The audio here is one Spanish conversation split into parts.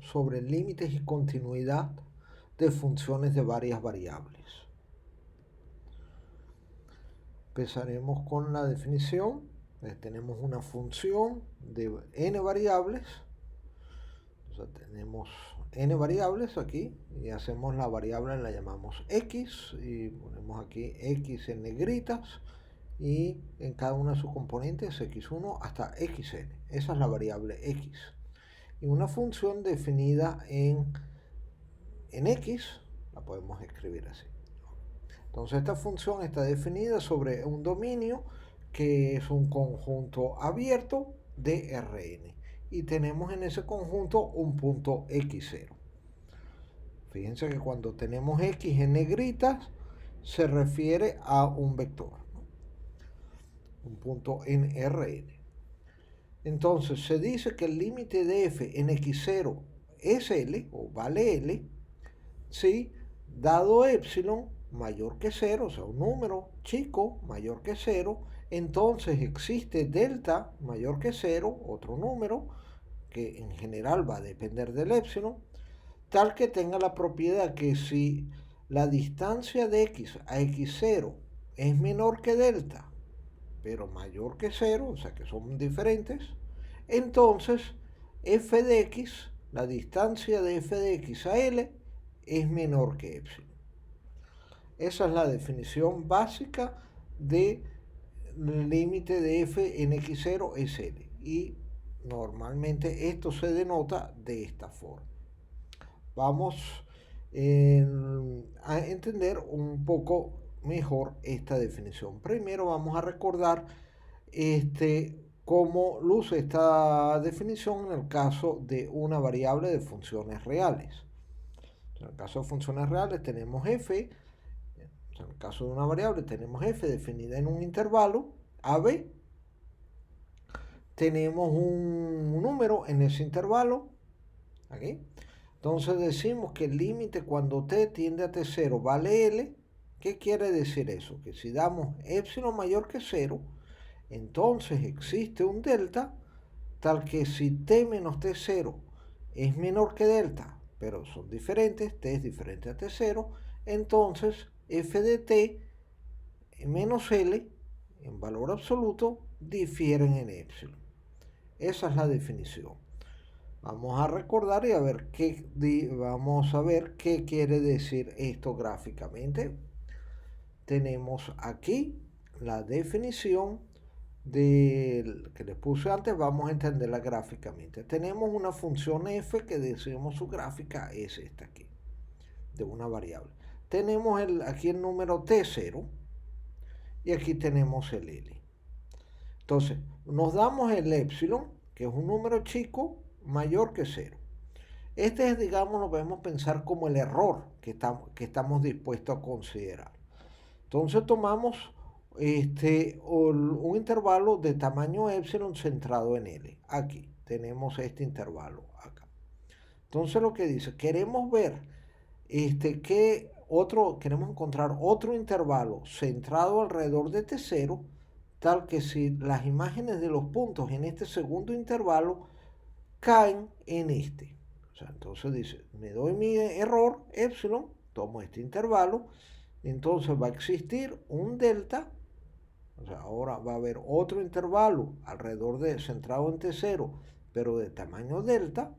Sobre límites y continuidad de funciones de varias variables. Empezaremos con la definición. Tenemos una función de n variables. Tenemos n variables aquí y hacemos la variable, la llamamos x y ponemos aquí x en negritas y en cada una de sus componentes x1 hasta xn. Esa es la variable x. Y una función definida en x, la podemos escribir así. Entonces esta función está definida sobre un dominio que es un conjunto abierto de Rn. Y tenemos en ese conjunto un punto x0. Fíjense que cuando tenemos x en negritas se refiere a un vector, ¿no? Un punto en Rn. Entonces se dice que el límite de f en x0 es L o vale L si dado epsilon mayor que 0, o sea un número chico mayor que 0, entonces existe delta mayor que 0, otro número que en general va a depender del epsilon, tal que tenga la propiedad que si la distancia de x a x0 es menor que delta, pero mayor que 0, o sea que son diferentes, entonces f de x, la distancia de f de x a L, es menor que epsilon. Esa es la definición básica del límite de f en x0 es L. Y normalmente esto se denota de esta forma. Vamos a entender un poco mejor esta definición. Primero vamos a recordar cómo luce esta definición en el caso de una variable de funciones reales. En el caso de funciones reales tenemos f, en el caso de una variable tenemos f definida en un intervalo AB, tenemos un número en ese intervalo, aquí. Entonces decimos que el límite cuando t tiende a t0 vale L. ¿Qué quiere decir eso? Que si damos epsilon mayor que 0, entonces existe un delta tal que si t menos t0 es menor que delta, pero son diferentes, t es diferente a t0, entonces f de t menos L en valor absoluto difieren en epsilon. Esa es la definición. Vamos a recordar y a ver vamos a ver qué quiere decir esto gráficamente. Tenemos aquí la definición que les puse antes, vamos a entenderla gráficamente. Tenemos una función f que decimos su gráfica es esta aquí, de una variable. Tenemos aquí el número t0 y aquí tenemos el L. Entonces, nos damos el epsilon, que es un número chico mayor que 0. Este es, digamos, lo podemos pensar como el error que estamos dispuestos a considerar. Entonces tomamos un intervalo de tamaño epsilon centrado en L. Aquí tenemos este intervalo acá. Entonces lo que dice, queremos ver queremos encontrar otro intervalo centrado alrededor de T0, tal que si las imágenes de los puntos en este segundo intervalo caen en este. O sea, entonces dice, me doy mi error, epsilon, tomo este intervalo, entonces va a existir un delta, o sea, ahora va a haber otro intervalo alrededor centrado en T0, pero de tamaño delta,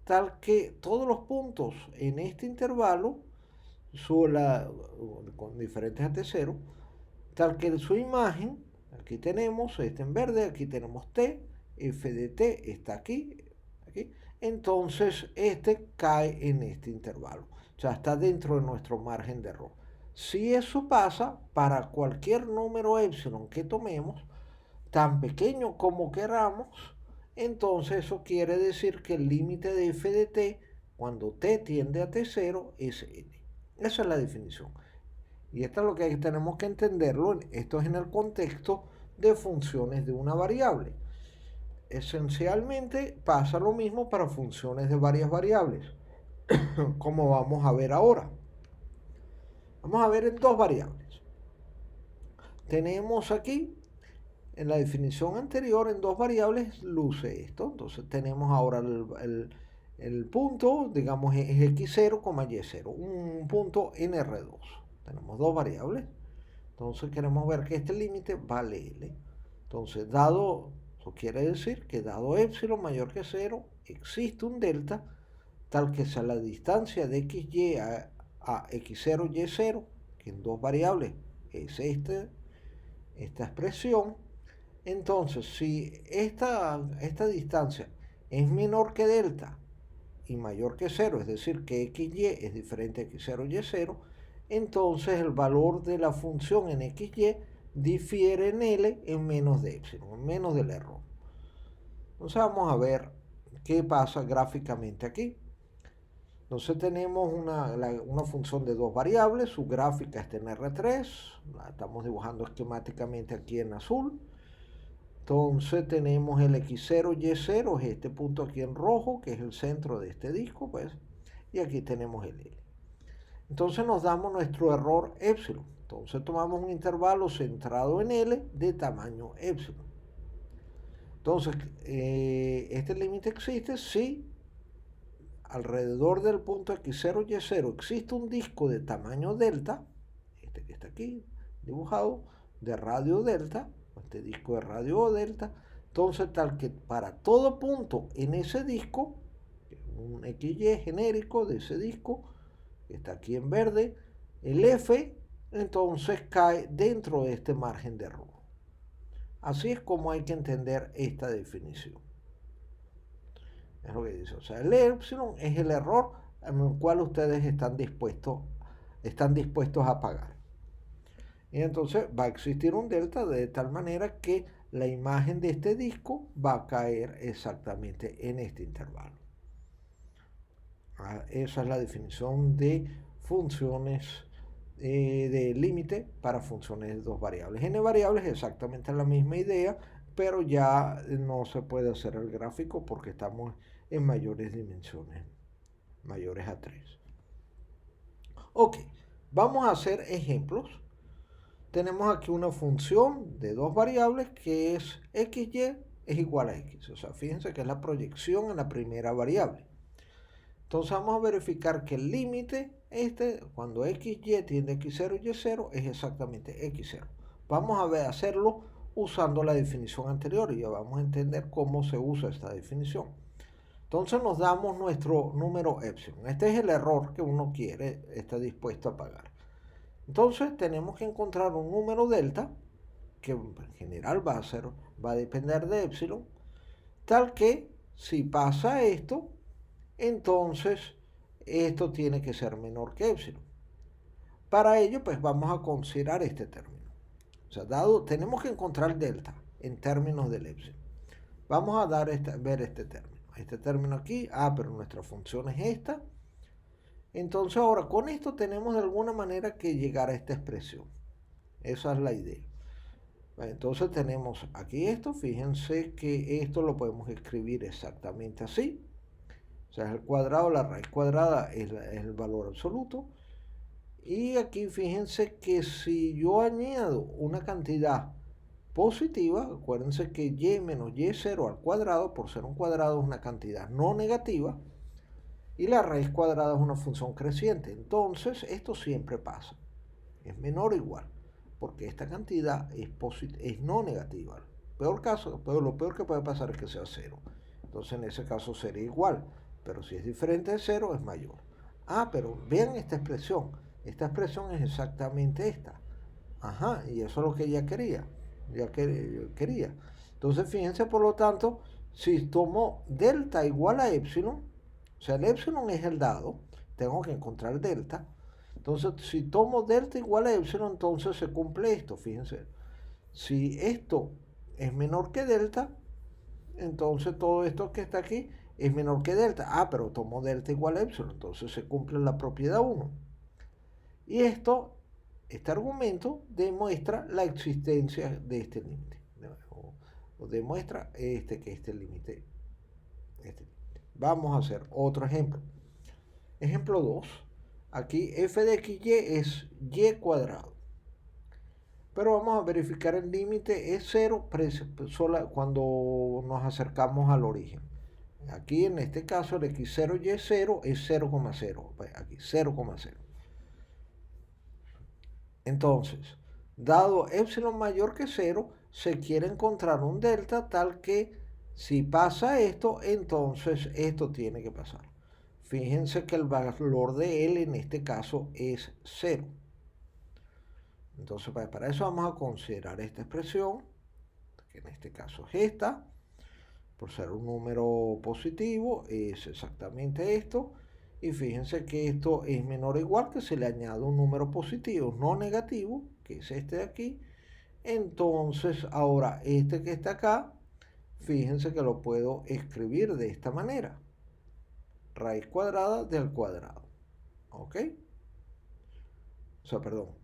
tal que todos los puntos en este intervalo, con diferentes a T0, tal que su imagen, aquí tenemos, en verde, aquí tenemos T, f de T está aquí, entonces cae en este intervalo, o sea, está dentro de nuestro margen de error. Si eso pasa, para cualquier número epsilon que tomemos, tan pequeño como queramos, entonces eso quiere decir que el límite de f de t, cuando t tiende a t0, es n. Esa es la definición. Y esto es lo que tenemos que entenderlo. Esto es en el contexto de funciones de una variable. Esencialmente pasa lo mismo para funciones de varias variables, como vamos a ver ahora. Vamos a ver en dos variables. Tenemos aquí, en la definición anterior, en dos variables luce esto. Entonces tenemos ahora el punto, digamos, es x0, y0, un punto nr2. Tenemos dos variables. Entonces queremos ver que este límite vale L. Entonces, dado, eso quiere decir que dado epsilon mayor que 0, existe un delta tal que sea la distancia de xy a x0, y0, que en dos variables es esta expresión. Entonces, si esta distancia es menor que delta y mayor que 0, es decir, que xy es diferente a x0, y0, entonces el valor de la función en xy difiere en L en menos de epsilon, en menos del error. Entonces vamos a ver qué pasa gráficamente aquí. Entonces tenemos una función de dos variables, su gráfica está en R3, la estamos dibujando esquemáticamente aquí en azul. Entonces tenemos el x0, y0, es este punto aquí en rojo, que es el centro de este disco, pues, y aquí tenemos el L. Entonces nos damos nuestro error epsilon. Entonces tomamos un intervalo centrado en L de tamaño epsilon. Entonces, este límite existe si alrededor del punto x0, y0 existe un disco de tamaño delta, este que está aquí dibujado, de radio delta, este disco de radio delta, entonces tal que para todo punto en ese disco, un XY genérico de ese disco, que está aquí en verde, el F entonces cae dentro de este margen de error. Así es como hay que entender esta definición. Es lo que dice. O sea, el epsilon es el error en el cual ustedes están dispuestos a pagar. Y entonces va a existir un delta de tal manera que la imagen de este disco va a caer exactamente en este intervalo. Esa es la definición de funciones de límite para funciones de dos variables. N variables es exactamente la misma idea, pero ya no se puede hacer el gráfico porque estamos en mayores dimensiones, mayores a 3. Ok, vamos a hacer ejemplos. Tenemos aquí una función de dos variables que es xy es igual a x. O sea, fíjense que es la proyección en la primera variable. Entonces vamos a verificar que el límite cuando xy tiende a x0 y y0, es exactamente x0. Vamos a hacerlo usando la definición anterior y ya vamos a entender cómo se usa esta definición. Entonces nos damos nuestro número epsilon. Este es el error que uno está dispuesto a pagar. Entonces tenemos que encontrar un número delta, que en general va a depender de epsilon, tal que si pasa esto, entonces esto tiene que ser menor que epsilon. Para ello, pues vamos a considerar este término. O sea, tenemos que encontrar delta en términos del epsilon. Vamos a ver este término. Este término aquí, pero nuestra función es esta. Entonces ahora con esto tenemos de alguna manera que llegar a esta expresión. Esa es la idea. Entonces tenemos aquí esto, fíjense que esto lo podemos escribir exactamente así. O sea, es el cuadrado, la raíz cuadrada es el valor absoluto. Y aquí fíjense que si yo añado una cantidad positiva, acuérdense que y menos y0 al cuadrado, por ser un cuadrado, es una cantidad no negativa. Y la raíz cuadrada es una función creciente. Entonces, esto siempre pasa. Es menor o igual. Porque esta cantidad es no negativa. Lo peor que puede pasar es que sea 0. Entonces, en ese caso sería igual. Pero si es diferente de 0, es mayor. Pero vean esta expresión. Esta expresión es exactamente esta. Ajá, y eso es lo que ella quería. Quería. Entonces, fíjense, por lo tanto, si tomo delta igual a epsilon, o sea, el epsilon es el dado, tengo que encontrar delta. Entonces, si tomo delta igual a epsilon, entonces se cumple esto, fíjense. Si esto es menor que delta, entonces todo esto que está aquí es menor que delta. Pero tomo delta igual a epsilon, entonces se cumple la propiedad 1. Y este argumento demuestra la existencia de este límite. O demuestra que este límite. Vamos a hacer otro ejemplo. Ejemplo 2. Aquí f de xy es y cuadrado. Pero vamos a verificar el límite es 0 cuando nos acercamos al origen. Aquí en este caso el x0, y0 es 0,0. Aquí 0,0. Entonces, dado epsilon mayor que 0, se quiere encontrar un delta tal que si pasa esto, entonces esto tiene que pasar. Fíjense que el valor de L en este caso es 0. Entonces, para eso vamos a considerar esta expresión, que en este caso es esta. Por ser un número positivo, es exactamente esto. Y fíjense que esto es menor o igual que se le añade un número positivo, no negativo, que es este de aquí. Entonces, ahora este que está acá, fíjense que lo puedo escribir de esta manera. Raíz cuadrada del cuadrado. ¿Ok? O sea, perdón.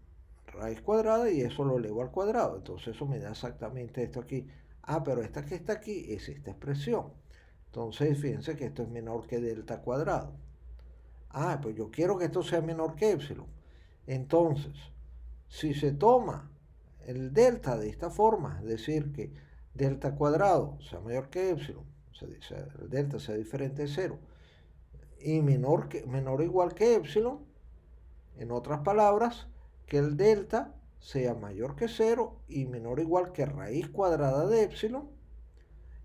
Raíz cuadrada y eso lo elevo al cuadrado. Entonces eso me da exactamente esto aquí. Ah, pero esta que está aquí es esta expresión. Entonces fíjense que esto es menor que delta cuadrado. Ah, pues yo quiero que esto sea menor que epsilon. Entonces, si se toma el delta de esta forma, es decir, que delta cuadrado sea mayor que epsilon, o sea, el delta sea diferente de 0, y menor o igual que epsilon, en otras palabras, que el delta sea mayor que 0 y menor o igual que raíz cuadrada de epsilon,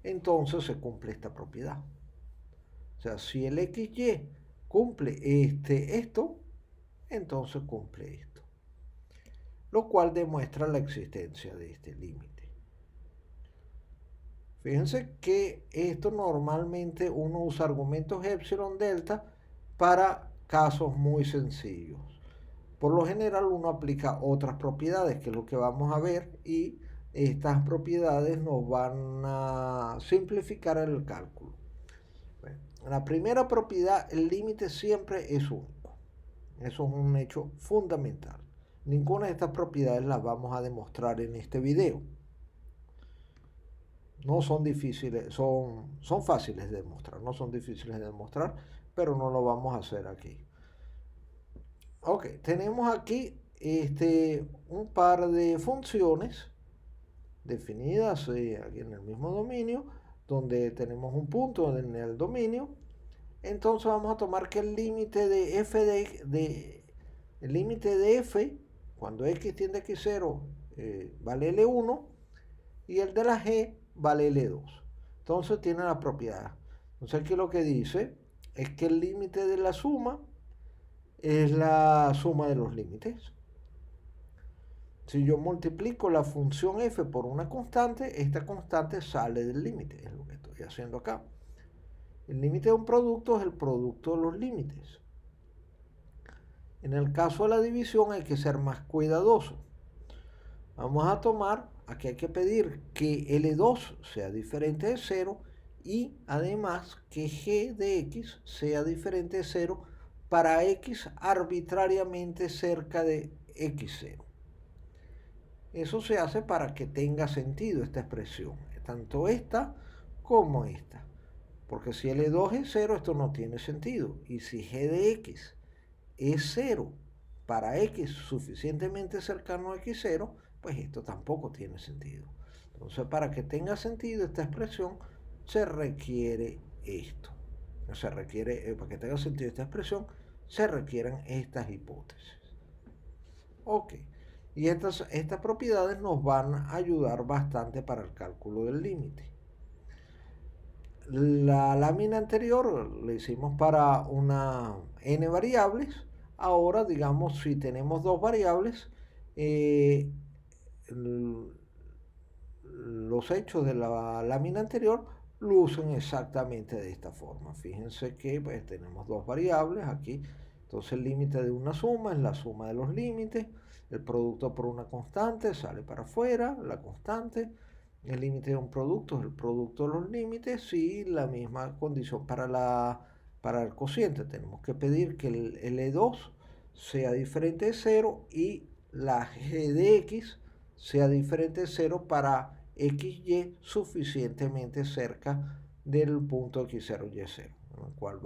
entonces se cumple esta propiedad. O sea, si el XY cumple esto, entonces cumple esto. Lo cual demuestra la existencia de este límite. Fíjense que esto normalmente uno usa argumentos epsilon delta para casos muy sencillos. Por lo general uno aplica otras propiedades, que es lo que vamos a ver, y estas propiedades nos van a simplificar el cálculo. Bueno, la primera propiedad, el límite siempre es único. Eso es un hecho fundamental. Ninguna de estas propiedades las vamos a demostrar en este video. No son difíciles, son fáciles de demostrar, no son difíciles de demostrar, pero no lo vamos a hacer aquí. Ok, tenemos aquí un par de funciones definidas aquí en el mismo dominio, donde tenemos un punto en el dominio. Entonces vamos a tomar que el límite de f el límite de f cuando x tiende a x0 vale L1 y el de la g vale L2. Entonces tiene la propiedad. Entonces aquí lo que dice es que el límite de la suma es la suma de los límites. Si yo multiplico la función f por una constante, esta constante sale del límite, es lo que estoy haciendo acá. El límite de un producto es el producto de los límites. En el caso de la división hay que ser más cuidadoso. Vamos a tomar, aquí hay que pedir que L2 sea diferente de 0 y además que g de x sea diferente de 0 para x arbitrariamente cerca de x0. Eso se hace para que tenga sentido esta expresión, tanto esta como esta. Porque si L2 es 0, esto no tiene sentido. Y si g de x es 0 para x suficientemente cercano a x0, pues esto tampoco tiene sentido. Entonces, para que tenga sentido esta expresión, se requiere esto. Se requiere, para que tenga sentido esta expresión, se requieren estas hipótesis. Ok. Y estas propiedades nos van a ayudar bastante para el cálculo del límite. La lámina anterior la hicimos para una n variables. Ahora, digamos, si tenemos dos variables, los hechos de la lámina anterior lucen exactamente de esta forma. Fíjense que pues, tenemos dos variables aquí. Entonces el límite de una suma es la suma de los límites. El producto por una constante sale para afuera, la constante. El límite de un producto es el producto de los límites y la misma condición para el cociente. Tenemos que pedir que el L2 sea diferente de 0 y la g de x sea diferente de 0 para xy suficientemente cerca del punto x0, y0, en el cual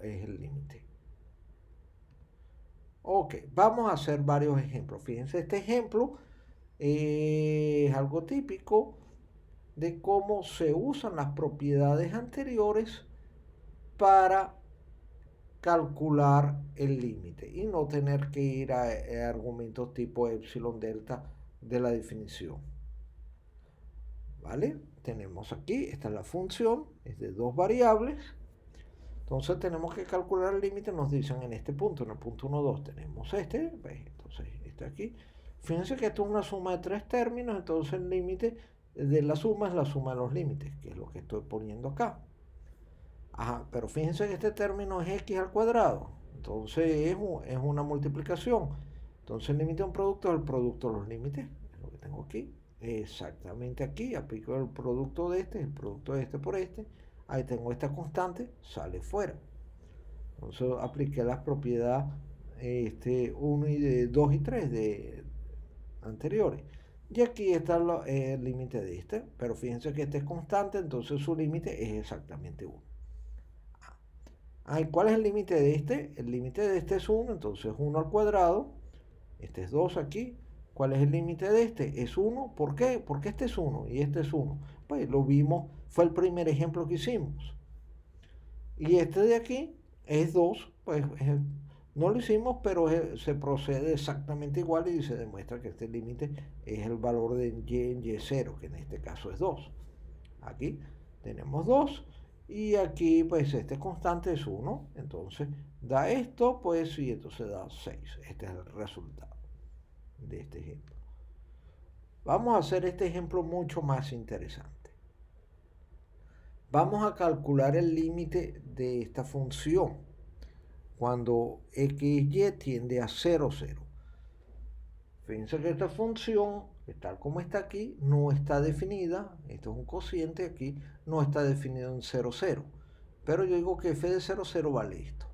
es el límite. Ok, vamos a hacer varios ejemplos. Fíjense, este ejemplo es algo típico de cómo se usan las propiedades anteriores para calcular el límite y no tener que ir a argumentos tipo epsilon delta de la definición. ¿Vale? Tenemos aquí, esta es la función, es de dos variables. Entonces tenemos que calcular el límite, nos dicen en este punto, en el punto 1, 2 tenemos este, ¿ves? Entonces este aquí. Fíjense que esto es una suma de tres términos, entonces el límite de la suma es la suma de los límites, que es lo que estoy poniendo acá. Ajá, pero fíjense que este término es x al cuadrado, entonces es una multiplicación. Entonces el límite de un producto es el producto de los límites, es lo que tengo aquí. Exactamente aquí, aplico el producto de este, el producto de este por este. Ahí tengo esta constante, sale fuera. Entonces apliqué las propiedades 1 y de 2 y 3 de anteriores. Y aquí está el límite de este, pero fíjense que este es constante, entonces su límite es exactamente 1. ¿Y cuál es el límite de este? El límite de este es 1, entonces 1 al cuadrado. Este es 2 aquí. ¿Cuál es el límite de este? Es 1. ¿Por qué? Porque este es 1 y este es 1. Pues lo vimos, fue el primer ejemplo que hicimos. Y este de aquí es 2, pues no lo hicimos, pero se procede exactamente igual y se demuestra que este límite es el valor de y en y0, que en este caso es 2. Aquí tenemos 2 y aquí pues este constante es 1, entonces da esto, pues y entonces da 6. Este es el resultado de este ejemplo. Vamos a hacer este ejemplo mucho más interesante. Vamos a calcular el límite de esta función cuando xy tiende a 0, 0. Fíjense que esta función, tal como está aquí, no está definida. Esto es un cociente aquí, no está definido en 0, 0. Pero yo digo que f de 0, 0 vale esto.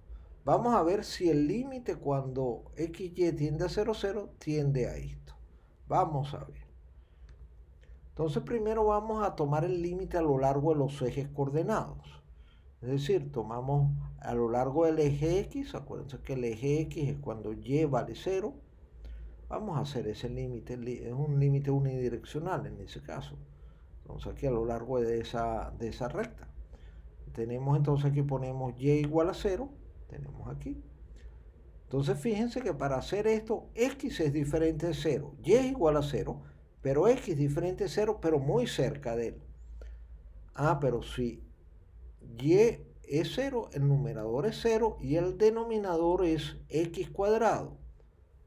Vamos a ver si el límite cuando xy tiende a 0, 0 tiende a esto. Vamos a ver. Entonces primero vamos a tomar el límite a lo largo de los ejes coordenados. Es decir, tomamos a lo largo del eje X, acuérdense que el eje X es cuando Y vale 0. Vamos a hacer ese límite, es un límite unidireccional en ese caso. Entonces aquí a lo largo de esa recta. Tenemos entonces aquí ponemos Y igual a 0, tenemos aquí. Entonces fíjense que para hacer esto, X es diferente de 0, Y es igual a 0, pero X es diferente de 0, pero muy cerca de él. Pero si Y es 0, el numerador es 0 y el denominador es X cuadrado,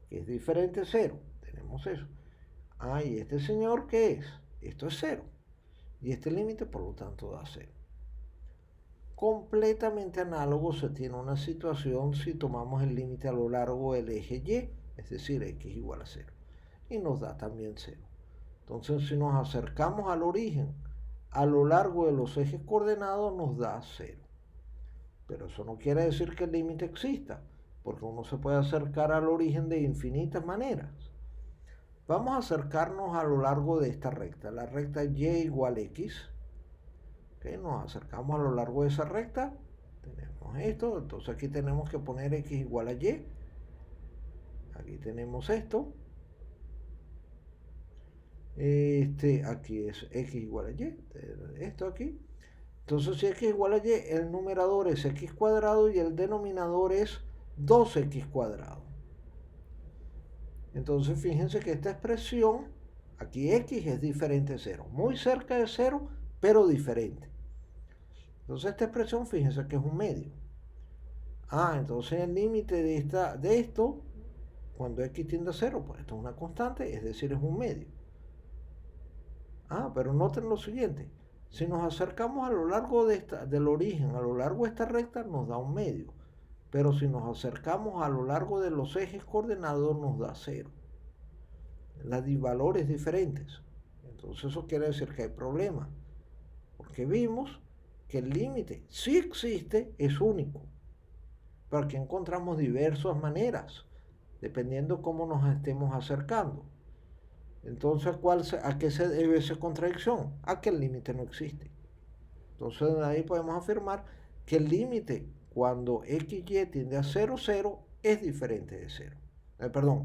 que es diferente de 0. Tenemos eso. ¿Y este señor qué es? Esto es 0. Y este límite, por lo tanto, da 0. Completamente análogo se tiene una situación si tomamos el límite a lo largo del eje Y, es decir, X igual a 0. Y nos da también 0. Entonces, si nos acercamos al origen a lo largo de los ejes coordenados, nos da 0. Pero eso no quiere decir que el límite exista, porque uno se puede acercar al origen de infinitas maneras. Vamos a acercarnos a lo largo de esta recta, la recta Y igual X. Nos acercamos a lo largo de esa recta, tenemos esto, entonces aquí tenemos que poner X igual a Y. Aquí tenemos esto. Aquí es X igual a Y, esto aquí. Entonces si X igual a Y, el numerador es X cuadrado y el denominador es 2X cuadrado. Entonces fíjense que esta expresión, aquí X es diferente de 0, muy cerca de 0, pero diferente. Entonces esta expresión, fíjense que es un medio. Entonces el límite de esto, cuando X tiende a 0, pues esto es una constante, es decir, es un medio. Pero noten lo siguiente. Si nos acercamos a lo largo del origen, a lo largo de esta recta, nos da un medio. Pero si nos acercamos a lo largo de los ejes coordenados, nos da 0. Valores diferentes. Entonces eso quiere decir que hay problema. Porque vimos que el límite, si existe, es único. Pero aquí encontramos diversas maneras, dependiendo cómo nos estemos acercando. Entonces, ¿a qué se debe esa contradicción? A que el límite no existe. Entonces, de ahí podemos afirmar que el límite cuando XY tiende a 0, 0 es diferente de 0.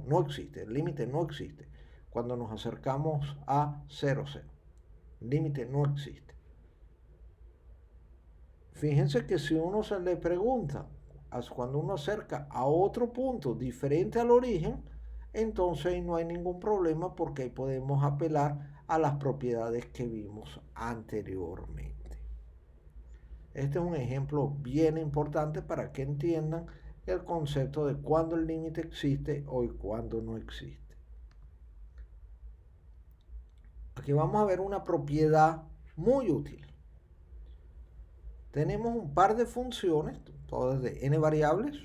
No existe, el límite no existe cuando nos acercamos a 0, 0. límite no existe. Fíjense que si uno se le pregunta, cuando uno acerca a otro punto diferente al origen, entonces no hay ningún problema porque ahí podemos apelar a las propiedades que vimos anteriormente. Este es un ejemplo bien importante para que entiendan el concepto de cuándo el límite existe o cuándo no existe. Aquí vamos a ver una propiedad muy útil. Tenemos un par de funciones, todas de n variables.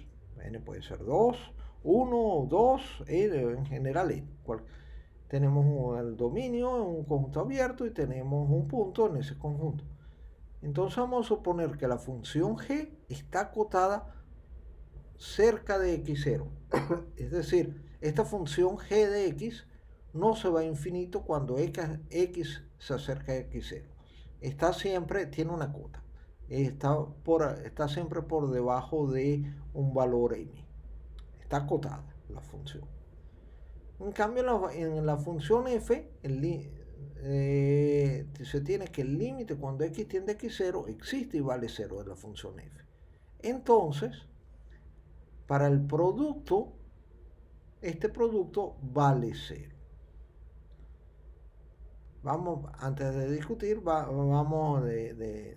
N puede ser 2, 1, 2, en general n. Tenemos el dominio en un conjunto abierto y tenemos un punto en ese conjunto. Entonces vamos a suponer que la función g está acotada cerca de x0. Es decir, esta función g de x no se va a infinito cuando x se acerca a x0. Está siempre, tiene una cota. Está siempre por debajo de un valor m. Está acotada la función. En cambio, en la función f, se tiene que el límite cuando x tiende a x0 existe y vale 0 de la función f. Entonces, para el producto, este producto vale 0. Vamos, antes de discutir, vamos de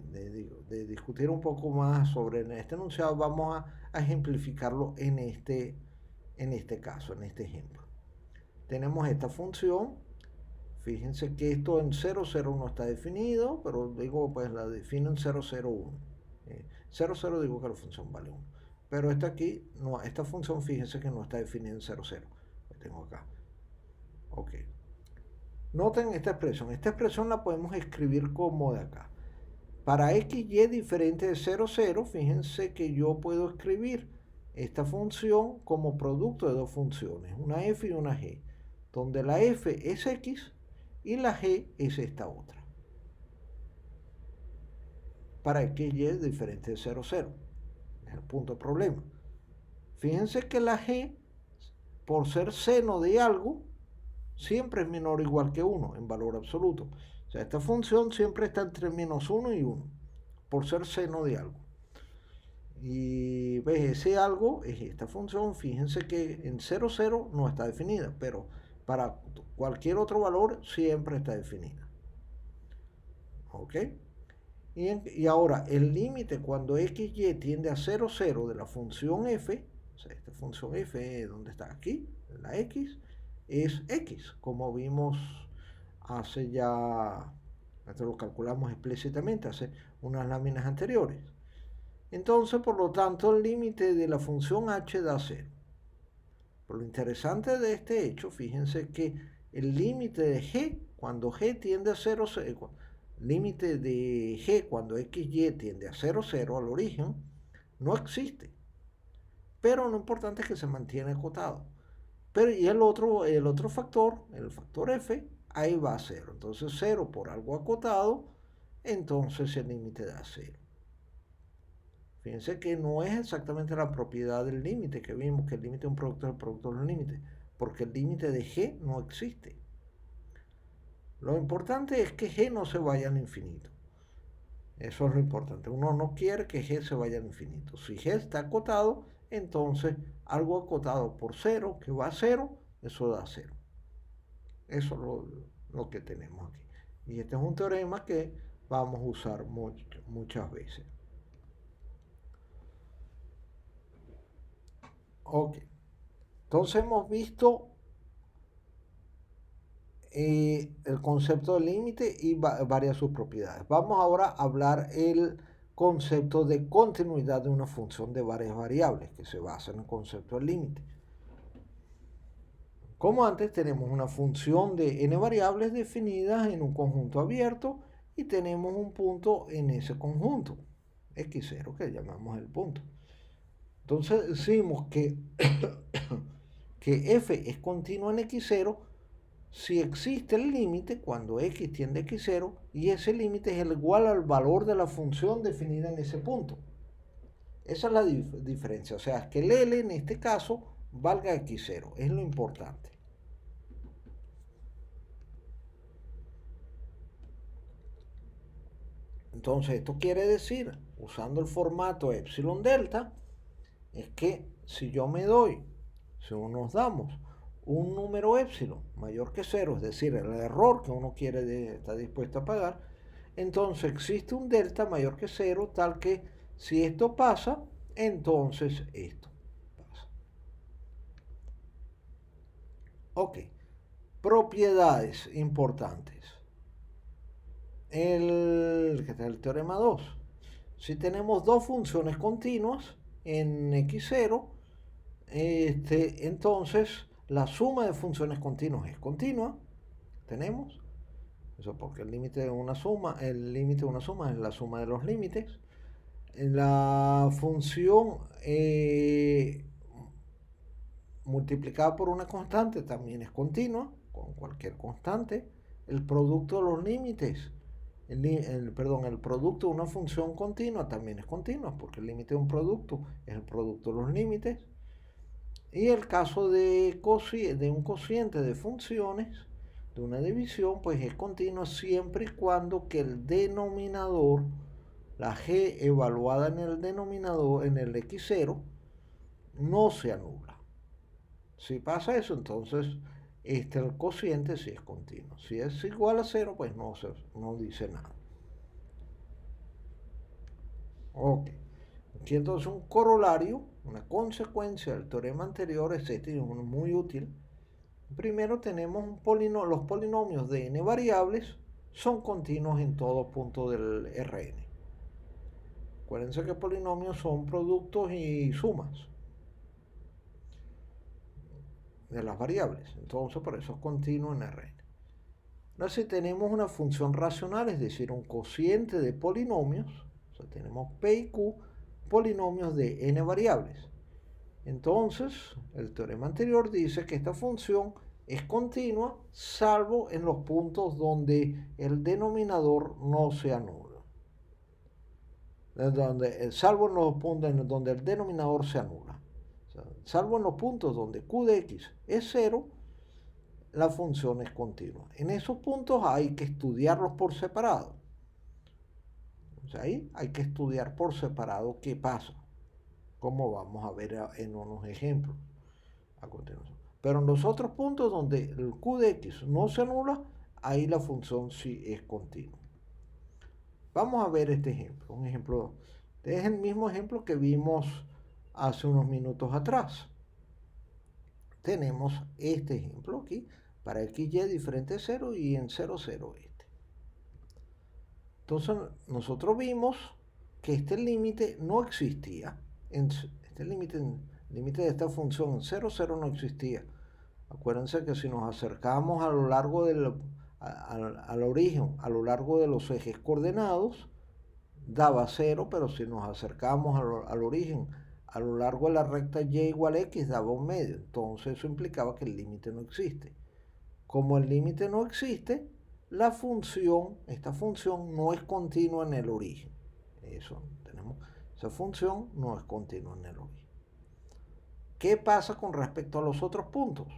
discutir un poco más sobre este enunciado, vamos a ejemplificarlo en este caso, en este ejemplo. Tenemos esta función. Fíjense que esto en 0, 0 no está definido, pero digo, pues la defino en 0, 0, 1. 0, 0 digo que la función vale 1. Pero esta aquí, no, esta función, fíjense que no está definida en 0, 0. La tengo acá. Ok. Noten esta expresión la podemos escribir como de acá. Para x, y diferente de 0, 0, fíjense que yo puedo escribir esta función como producto de dos funciones, una f y una g, donde la f es x y la g es esta otra. Para x, y diferente de 0, 0. Es el punto de problema. Fíjense que la g, por ser seno de algo, siempre es menor o igual que 1 en valor absoluto. O sea, esta función siempre está entre menos 1 y 1, por ser seno de algo. Y ves, ese algo es esta función. Fíjense que en 0, 0 no está definida, pero para cualquier otro valor siempre está definida. ¿Ok? Y ahora, el límite cuando x, y tiende a 0, 0 de la función f, o sea, esta función f, ¿dónde está? Aquí, la x, es x, como vimos hace ya, esto lo calculamos explícitamente hace unas láminas anteriores. Entonces, por lo tanto, el límite de la función h da 0. Pero lo interesante de este hecho, fíjense que el límite de g, cuando g tiende a 0, 0, límite de g cuando x, y tiende a 0, 0 al origen, no existe. Pero lo importante es que se mantiene acotado. Pero y el otro factor, el factor f, ahí va a 0. Entonces 0 por algo acotado, entonces el límite da 0. Fíjense que no es exactamente la propiedad del límite que vimos, que el límite de un producto es el producto de los límites, porque el límite de g no existe. Lo importante es que g no se vaya al infinito. Eso es lo importante. Uno no quiere que g se vaya al infinito. Si g está acotado, entonces algo acotado por 0, que va a 0, eso da 0. Eso es lo que tenemos aquí. Y este es un teorema que vamos a usar muchas veces. Ok. Entonces hemos visto el concepto de límite y varias sus propiedades. Vamos ahora a hablar el concepto de continuidad de una función de varias variables que se basa en el concepto del límite. Como antes, tenemos una función de n variables definidas en un conjunto abierto y tenemos un punto en ese conjunto, x0, que llamamos el punto. Entonces decimos que, que f es continuo en x0 si existe el límite cuando x tiende a x0 y ese límite es igual al valor de la función definida en ese punto. Esa es la diferencia, o sea, que el L en este caso valga x0, es lo importante. Entonces esto quiere decir, usando el formato epsilon delta, es que si yo me doy, si nos damos un número epsilon mayor que 0, es decir, el error que uno está dispuesto a pagar, entonces existe un delta mayor que 0, tal que si esto pasa, entonces esto pasa. Ok, propiedades importantes. El teorema 2. Si tenemos dos funciones continuas en x0, entonces la suma de funciones continuas es continua. Tenemos eso porque el límite de una suma es la suma de los límites. La función multiplicada por una constante también es continua, con cualquier constante. El producto de los límites, el producto de una función continua también es continua, porque el límite de un producto es el producto de los límites. Y el caso de un cociente de funciones, de una división, pues es continua siempre y cuando que el denominador, la g evaluada en el denominador, en el x0, no se anula. Si pasa eso, entonces el cociente sí es continuo. Si es igual a 0, pues no dice nada. Ok. Aquí entonces un corolario, una consecuencia del teorema anterior, es muy útil. Primero tenemos los polinomios de n variables son continuos en todo punto del Rn. Acuérdense que polinomios son productos y sumas de las variables. Entonces por eso es continuo en Rn. Ahora si tenemos una función racional, es decir, un cociente de polinomios, o sea, tenemos P y Q, polinomios de n variables. Entonces, el teorema anterior dice que esta función es continua, salvo en los puntos donde el denominador no se anula. Salvo en los puntos donde el denominador se anula. O sea, salvo en los puntos donde q de x es 0, la función es continua. En esos puntos hay que estudiarlos por separado. O sea, ahí hay que estudiar por separado qué pasa, como vamos a ver en unos ejemplos a continuación. Pero en los otros puntos donde el q de x no se anula, ahí la función sí es continua. Vamos a ver este ejemplo. Un ejemplo, es el mismo ejemplo que vimos hace unos minutos atrás. Tenemos este ejemplo aquí, para xy diferente de 0 y en 0, 0 este. Entonces nosotros vimos que este límite no existía. Este límite de esta función en 0, 0 no existía. Acuérdense que si nos acercamos a lo largo al origen, a lo largo de los ejes coordenados, daba 0, pero si nos acercamos al origen, a lo largo de la recta y igual a x, daba un medio. Entonces eso implicaba que el límite no existe. Como el límite no existe, esta función no es continua en el origen. Esa función no es continua en el origen. ¿Qué pasa con respecto a los otros puntos?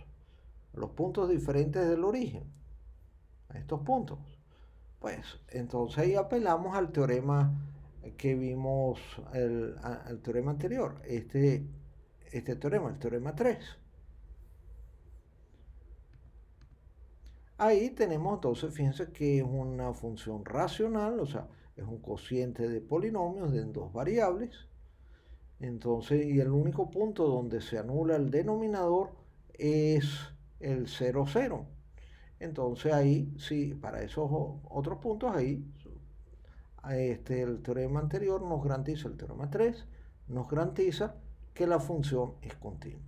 Los puntos diferentes del origen, a estos puntos. Pues entonces ahí apelamos al teorema que vimos, al teorema anterior, este teorema, el teorema 3. Ahí tenemos entonces, fíjense que es una función racional, o sea, es un cociente de polinomios en dos variables. Entonces, y el único punto donde se anula el denominador es el 0, 0. Entonces ahí, sí, para esos otros puntos ahí, el teorema anterior nos garantiza, el teorema 3, nos garantiza que la función es continua.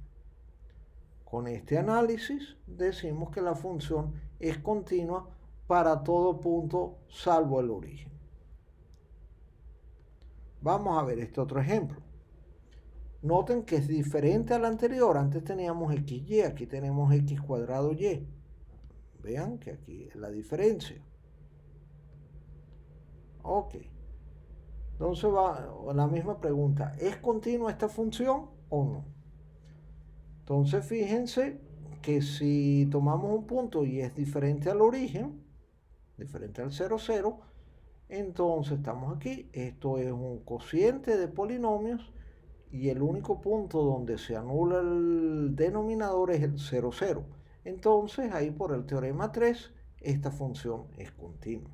Con este análisis decimos que la función es continua para todo punto salvo el origen. Vamos a ver este otro ejemplo. Noten que es diferente al anterior. Antes teníamos xy, aquí tenemos x cuadrado y. Vean que aquí es la diferencia. Ok. Entonces va la misma pregunta. ¿Es continua esta función o no? Entonces fíjense que si tomamos un punto y es diferente al origen, diferente al 0, 0, Entonces estamos aquí, esto es un cociente de polinomios y el único punto donde se anula el denominador es el 0, 0. Entonces ahí por el teorema 3, esta función es continua.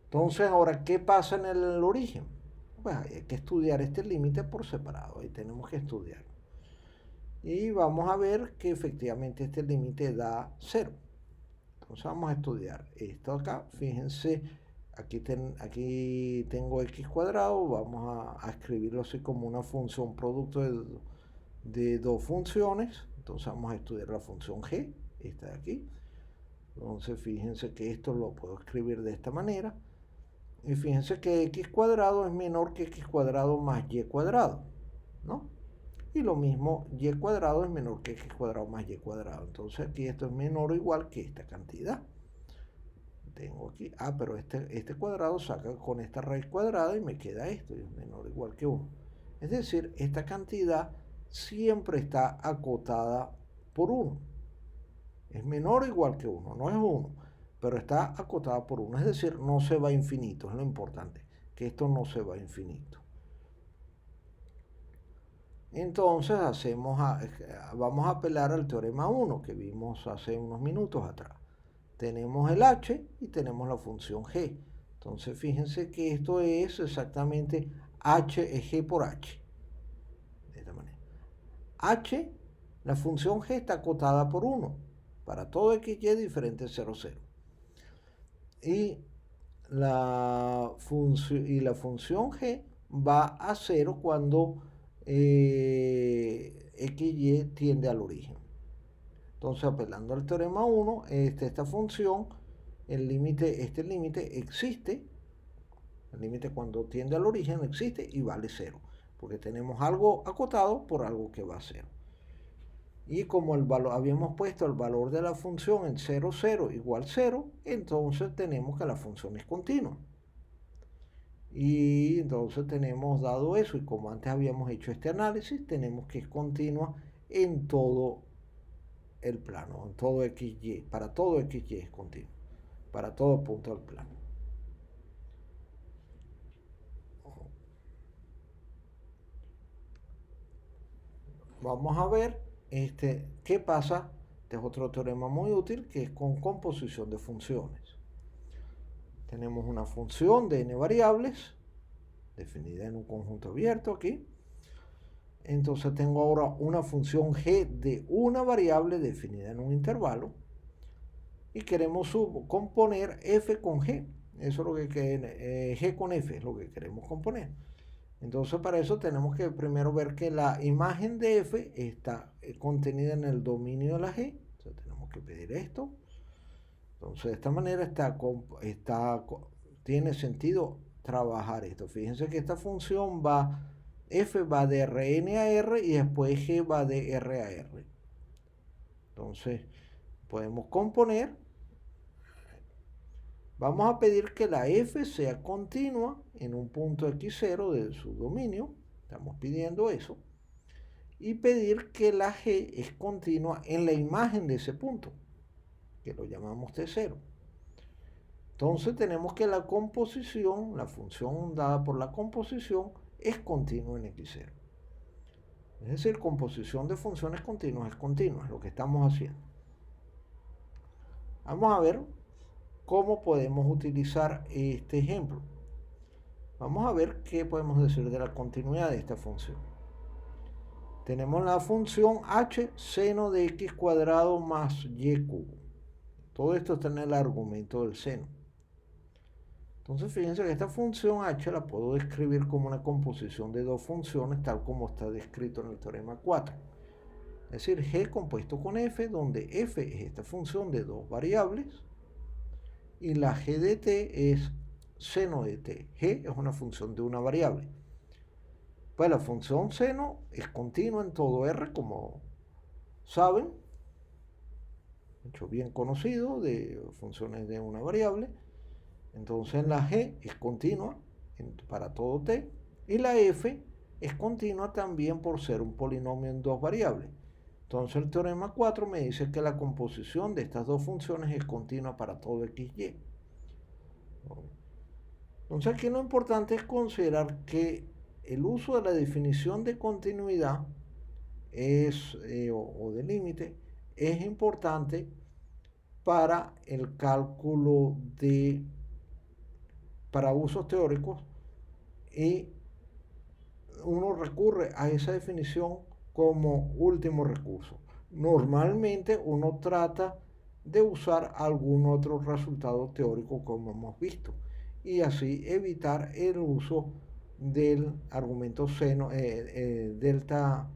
Entonces ahora, ¿qué pasa en el origen? Pues hay que estudiar este límite por separado, ahí tenemos que estudiarlo. Y vamos a ver que efectivamente este límite da 0. Entonces vamos a estudiar esto acá, fíjense, aquí tengo x cuadrado, vamos a escribirlo así como una función producto de dos funciones. Entonces vamos a estudiar la función g, esta de aquí. Entonces fíjense que esto lo puedo escribir de esta manera. Y fíjense que x cuadrado es menor que x cuadrado más y cuadrado, ¿no? Y lo mismo, y cuadrado es menor que x cuadrado más y cuadrado. Entonces aquí esto es menor o igual que esta cantidad. Tengo aquí, pero este cuadrado saca con esta raíz cuadrada y me queda esto, y es menor o igual que 1. Es decir, esta cantidad siempre está acotada por 1. Es menor o igual que 1, no es 1, pero está acotada por 1. Es decir, no se va a infinito, es lo importante, que esto no se va a infinito. Entonces vamos a apelar al teorema 1 que vimos hace unos minutos atrás. Tenemos el h y tenemos la función g. Entonces fíjense que esto es exactamente h es g por h. De esta manera. H, la función g está acotada por 1 para todo x y diferente de 0, 0. Y la función g va a 0 cuando XY tiende al origen. Entonces, apelando al teorema 1, esta función, este límite existe, el límite cuando tiende al origen existe y vale 0, porque tenemos algo acotado por algo que va a 0. Y como habíamos puesto el valor de la función en 0, 0 igual 0, entonces tenemos que la función es continua. Y entonces tenemos dado eso, y como antes habíamos hecho este análisis, tenemos que es continua en todo el plano, en todo XY, para todo XY es continua, para todo punto del plano. Vamos a ver qué pasa. Este es otro teorema muy útil, que es con composición de funciones. Tenemos una función de n variables, definida en un conjunto abierto aquí. Entonces tengo ahora una función g de una variable definida en un intervalo. Y queremos componer f con g. Eso es lo que g con f es lo que queremos componer. Entonces para eso tenemos que primero ver que la imagen de f está contenida en el dominio de la g. Entonces tenemos que pedir esto. Entonces de esta manera tiene sentido trabajar esto. Fíjense que esta función f va de Rn a R y después g va de R a R. Entonces podemos componer. Vamos a pedir que la f sea continua en un punto x0 de su dominio. Estamos pidiendo eso. Y pedir que la g es continua en la imagen de ese punto, que lo llamamos t0. Entonces tenemos que la composición, la función dada por la composición, es continua en x0. Es decir, composición de funciones continuas es continua, es lo que estamos haciendo. Vamos a ver cómo podemos utilizar este ejemplo. Vamos a ver qué podemos decir de la continuidad de esta función. Tenemos la función h seno de x cuadrado más y cubo. Todo esto está en el argumento del seno. Entonces fíjense que esta función h la puedo describir como una composición de dos funciones tal como está descrito en el teorema 4. Es decir, g compuesto con f, donde f es esta función de dos variables y la g de t es seno de t. G es una función de una variable. Pues la función seno es continua en todo R, como saben, hecho bien conocido de funciones de una variable. Entonces la g es continua para todo t y la f es continua también por ser un polinomio en dos variables. Entonces el teorema 4 me dice que la composición de estas dos funciones es continua para todo xy. Entonces aquí lo importante es considerar que el uso de la definición de continuidad o de límite es importante para el cálculo para usos teóricos, y uno recurre a esa definición como último recurso. Normalmente uno trata de usar algún otro resultado teórico como hemos visto, y así evitar el uso del argumento seno, delta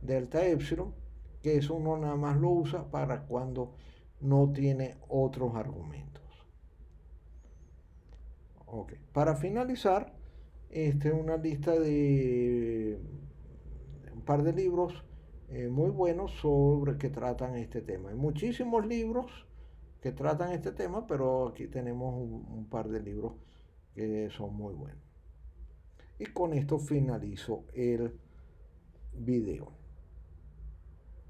epsilon, que eso uno nada más lo usa para cuando no tiene otros argumentos. Okay. Para finalizar, una lista de un par de libros muy buenos sobre que tratan este tema. Hay muchísimos libros que tratan este tema, pero aquí tenemos un par de libros que son muy buenos. Y con esto finalizo el video.